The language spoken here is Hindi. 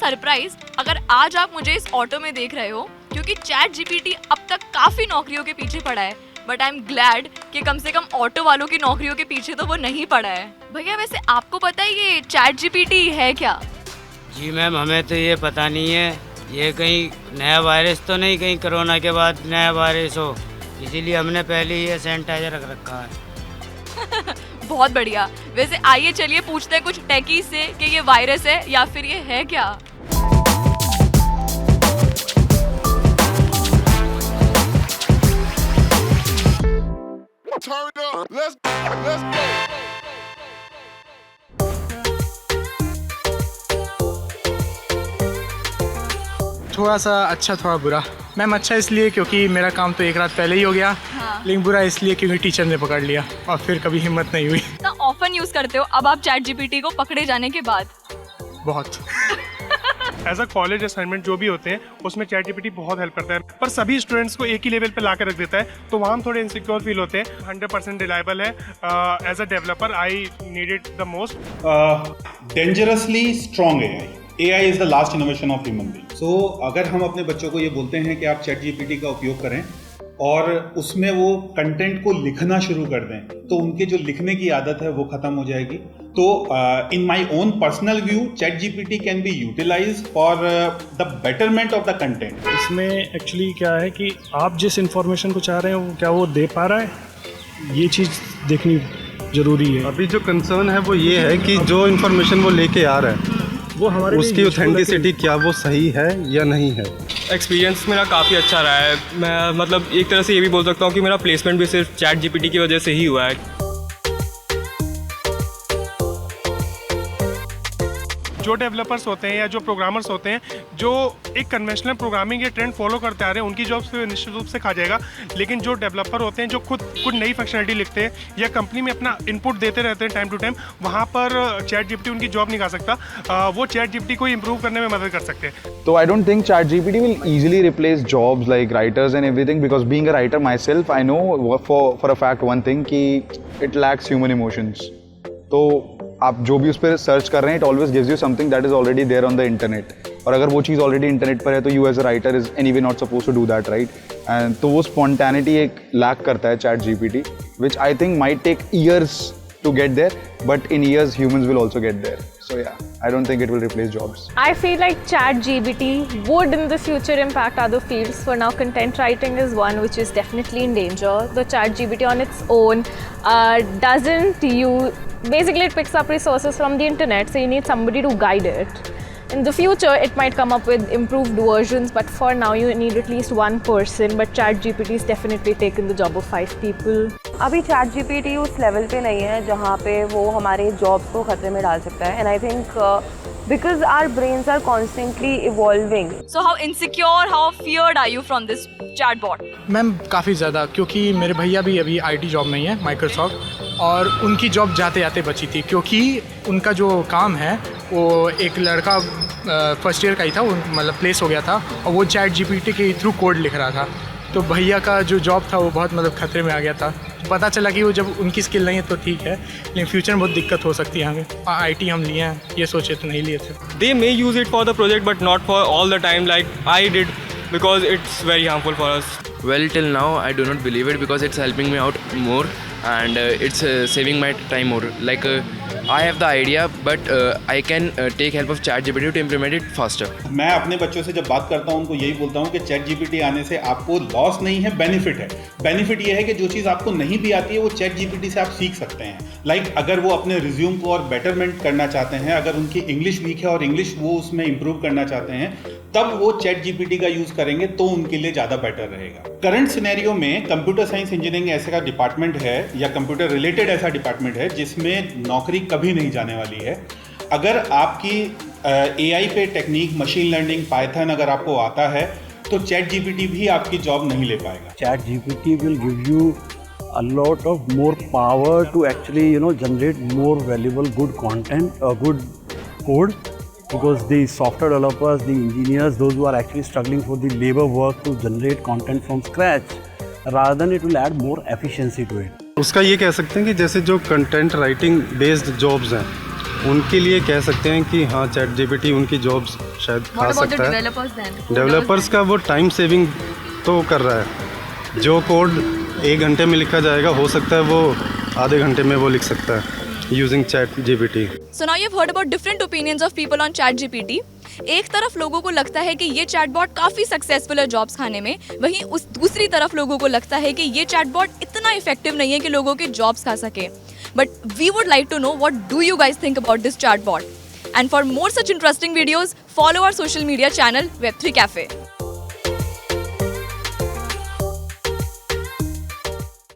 सरप्राइज अगर आज आप मुझे इस ऑटो में देख रहे हो, क्योंकि चैट जीपीटी अब तक काफी नौकरियों के पीछे पड़ा है, बट आई एम ग्लैड कि कम से कम ऑटो वालों की नौकरियों के पीछे तो वो नहीं पड़ा है। भैया वैसे आपको पता है ये चैट जीपीटी है क्या? जी मैम, हमें तो ये पता नहीं है। ये कहीं नया वायरस तो नहीं, कहीं कोरोना के बाद नया वायरस हो, इसीलिए हमने पहले ही सैनिटाइजर रख रखा है। बहुत बढ़िया। वैसे आइए चलिए पूछते हैं कुछ टेकी से कि ये वायरस है या फिर ये है क्या। थोड़ा सा अच्छा थोड़ा बुरा। मैम अच्छा इसलिए क्योंकि मेरा काम तो एक रात पहले ही हो गया। हाँ। लेकिन बुरा इसलिए क्योंकि टीचर ने पकड़ लिया और फिर कभी हिम्मत नहीं हुई। इतना ऑफन यूज करते हो अब आप चैट जीपीटी को पकड़े जाने के बाद? बहुत। एज अ कॉलेज असाइनमेंट जो भी होते हैं उसमें चैट जीपीटी बहुत हेल्प करता है, पर सभी स्टूडेंट्स को एक ही लेवल पे ला कर रख देता है, तो वहाँ हम थोड़े इनसिक्योर फील होते हैं। 100% रिलायबल है। As a developer I need it the most. Dangerously strong AI is the last innovation of human being. So अगर हम अपने बच्चों को ये बोलते हैं कि आप चैट जीपीटी का उपयोग करें और उसमें वो कंटेंट को लिखना शुरू कर दें, तो उनके जो लिखने की आदत है वो खत्म हो जाएगी। तो in my own personal view, ChatGPT can be utilized for the betterment of the content. इसमें एक्चुअली क्या है कि आप जिस इंफॉर्मेशन को चाह रहे हैं वो क्या वो दे पा रहा है, ये चीज़ देखनी ज़रूरी है। अभी जो कंसर्न है वो ये है कि जो इन्फॉर्मेशन वो लेके आ रहा है वो हमारे उसकी ऑथेंटिसिटी क्या वो सही है या नहीं है। एक्सपीरियंस मेरा काफ़ी अच्छा रहा है। मैं मतलब एक तरह से ये भी बोल सकता हूँ कि मेरा प्लेसमेंट भी सिर्फ चैट जीपीटी की वजह से ही हुआ है। जो डेवलपर्स होते हैं या जो प्रोग्रामर्स होते हैं जो एक कन्वेंशनल प्रोग्रामिंग के ट्रेंड फॉलो करते आ रहे हैं, उनकी जॉब्स पे निश्चित रूप से खा जाएगा। लेकिन जो डेवलपर होते हैं जो खुद नई फंक्शनलिटी लिखते हैं या कंपनी में अपना इनपुट देते रहते हैं टाइम टू टाइम, वहाँ पर चैट जीपीटी उनकी जॉब नहीं खा सकता। वो चैट जीपीटी को इम्प्रूव करने में मदद कर सकते हैं। So I don't think ChatGPT will easily replace jobs like writers and everything, because being a writer myself, I know for a fact one thing कि it lacks human emotions. तो आप जो भी उस पर सर्च कर रहे हैं, it always gives you something that is already there on the internet. और अगर वो चीज़ ऑलरेडी इंटरनेट पर है तो you as a writer is anyway not supposed to do that, right? And तो वो spontaneity एक lack करता है ChatGPT, which I think might take years to get there, but in years humans will also get there. So yeah, I don't think it will replace jobs. I feel like ChatGPT would in the future impact other fields. For now, content writing is one which is definitely in danger. The ChatGPT on its own doesn't use, basically it picks up resources from the internet, so you need somebody to guide it. In the future, it might come up with improved versions, but for now you need at least one person. But ChatGPT is definitely taken the job of 5 people. अभी ChatGPT उस लेवल पे नहीं है जहाँ पे वो हमारे जॉब्स को खतरे में डाल सकता है। And I think because our brains are constantly evolving. So how insecure, how feared are you from this chatbot? Ma'am काफ़ी ज़्यादा, क्योंकि मेरे भैया भी अभी IT जॉब में ही है, माइक्रोसॉफ्ट, और उनकी जॉब जाते जाते बची थी क्योंकि उनका जो काम है वो एक लड़का फर्स्ट ईयर का ही था, वो मतलब प्लेस हो गया था और वो चैट जीपीटी के थ्रू कोड लिख रहा था। तो भैया का जो जॉब था वो बहुत मतलब खतरे में आ गया था। तो पता चला कि वो जब उनकी स्किल नहीं है तो ठीक है, लेकिन फ्यूचर में बहुत दिक्कत हो सकती है हमें। IT हम लिए हैं, ये सोचे तो नहीं लिए थे। They may use it for the project but not for all the time like I did, because it's very harmful for us. Well, till now I do not believe it because it's helping me out more and it's saving my time more. Like I have the idea but I can take help of ChatGPT to implement it faster. मैं अपने बच्चों से जब बात करता हूँ उनको यही बोलता हूँ कि चैट जीपीटी आने से आपको लॉस नहीं है, बेनिफिट है। बेनिफिट ये है कि जो चीज़ आपको नहीं भी आती है वो चैट जीपीटी से आप सीख सकते हैं। लाइक अगर वो अपने रिज्यूम को और बेटरमेंट करना चाहते हैं, अगर उनकी इंग्लिश वीक है और इंग्लिश वो उसमें इंप्रूव करना चाहते हैं, तब वो चैट जीपीटी का यूज़ करेंगे तो उनके लिए ज़्यादा बेटर रहेगा। करंट सिनेरियो में कंप्यूटर साइंस इंजीनियरिंग ऐसा का डिपार्टमेंट है या कंप्यूटर रिलेटेड ऐसा डिपार्टमेंट है जिसमें नौकरी कभी नहीं जाने वाली है। अगर आपकी AI पे टेक्निक, मशीन लर्निंग, पाइथन अगर आपको आता है तो चैट जीपीटी भी आपकी जॉब नहीं ले पाएगा। Chat GPT will give you a lot of more power to actually generate more valuable good content, good code, because the software developers, the engineers, those who are actually struggling for the labor work to generate content from scratch, rather than it will add more efficiency to it. उसका ये कह सकते हैं कि जैसे जो कंटेंट राइटिंग बेस्ड जॉब्स हैं उनके लिए कह सकते हैं कि हाँ चैट जीपीटी उनकी जॉब्स शायद खा सकता है। डेवलपर्स का वो टाइम सेविंग तो कर रहा है, जो कोड 1 घंटे में लिखा जाएगा हो सकता है वो आधे घंटे में वो लिख सकता है using chat GPT. So now you have heard about different opinions of people on chat GPT. एक तरफ लोगों को लगता है कि ये चैटबॉट काफ़ी सक्सेसफुल है जॉब्स खाने में, वहीं उस दूसरी तरफ लोगों को लगता है कि ये चैटबॉट इतना इफेक्टिव नहीं है कि लोगों के जॉब्स खा सके। But we would like to know what do you guys think about this chatbot, and for more such interesting videos follow our social media channel Web3 Cafe।